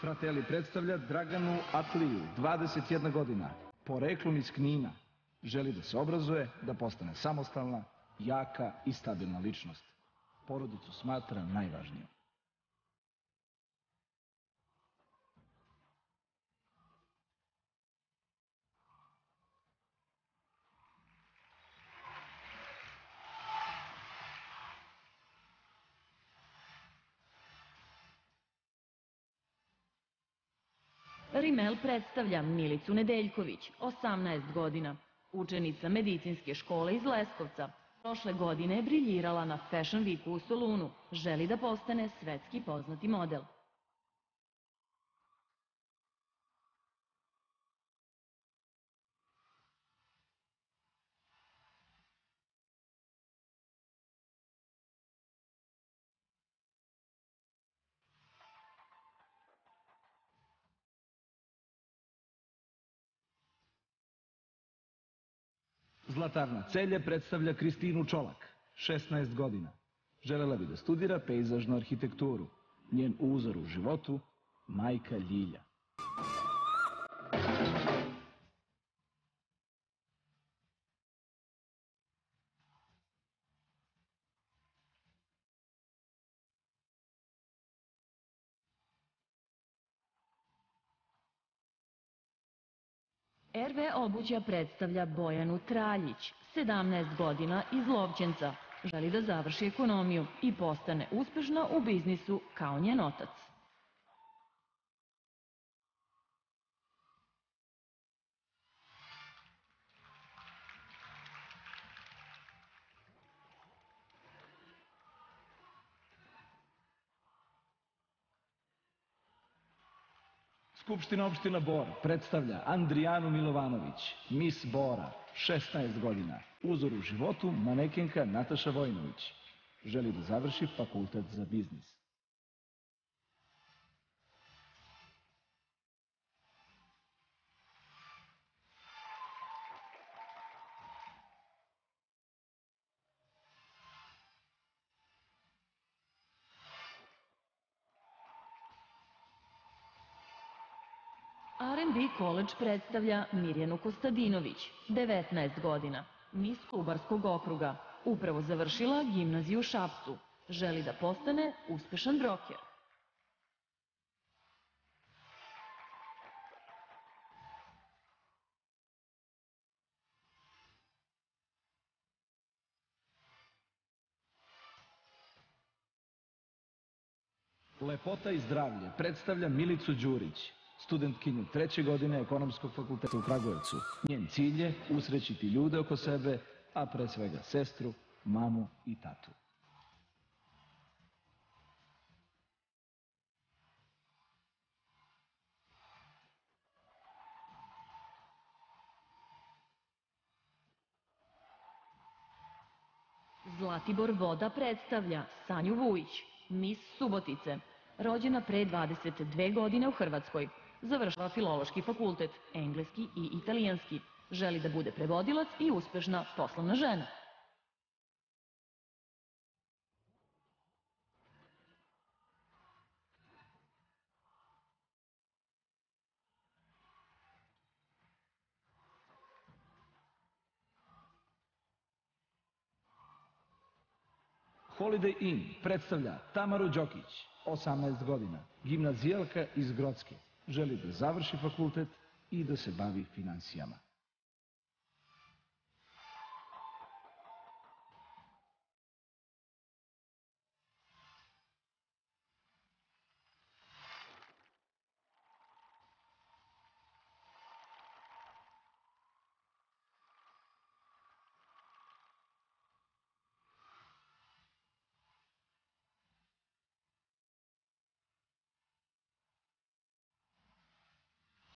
Fratelli predstavlja Draganu Atliju, 21 godina, poreklom iz Knina. Želi da se obrazuje, da postane samostalna, jaka i stabilna ličnost. Porodicu smatra najvažnijom. Rimel predstavlja Milicu Nedeljković, 18 godina, učenica medicinske škole iz Leskovca. Prošle godine je briljirala na Fashion Weeku u Solunu. Želi da postane svetski poznati model. Zlatarna Celje predstavlja Kristinu Čolak, 16 godina. Želela bi da studira pejzažnu arhitekturu. Njen uzor u životu, majka Ljilja. RV Obuća predstavlja Bojanu Traljić, 17 godina, iz Lovćenca. Želi da završi ekonomiju i postane uspešna u biznisu kao njen otac. Skupština opština Bor predstavlja Andrijanu Milovanović, Miss Bora, 16 godina. Uzor u životu, manekenka Nataša Vojnović. Želi da završi fakultet za biznis. R&B College predstavlja Mirjanu Kostadinović, 19 godina, Miss Kolubarskog okruga. Upravo završila gimnaziju u Šapcu. Želi da postane uspešan broker. Lepota i zdravlje predstavlja Milicu Đurić, studentkinju 3. godine Ekonomskog fakulteta u Kragujevcu. Njen cilj je usrećiti ljude oko sebe, a pre svega sestru, mamu i tatu. Zlatibor Voda predstavlja Sanju Vujić, Miss Subotice. Rođena pre 22 godine u Hrvatskoj. Završava Filološki fakultet, engleski i italijanski. Želi da bude prevodilac i uspešna poslovna žena. Holiday Inn predstavlja Tamaru Đokić, 18 godina, gimnazijalka iz Grocke. Želi da završi fakultet i da se bavi finansijama.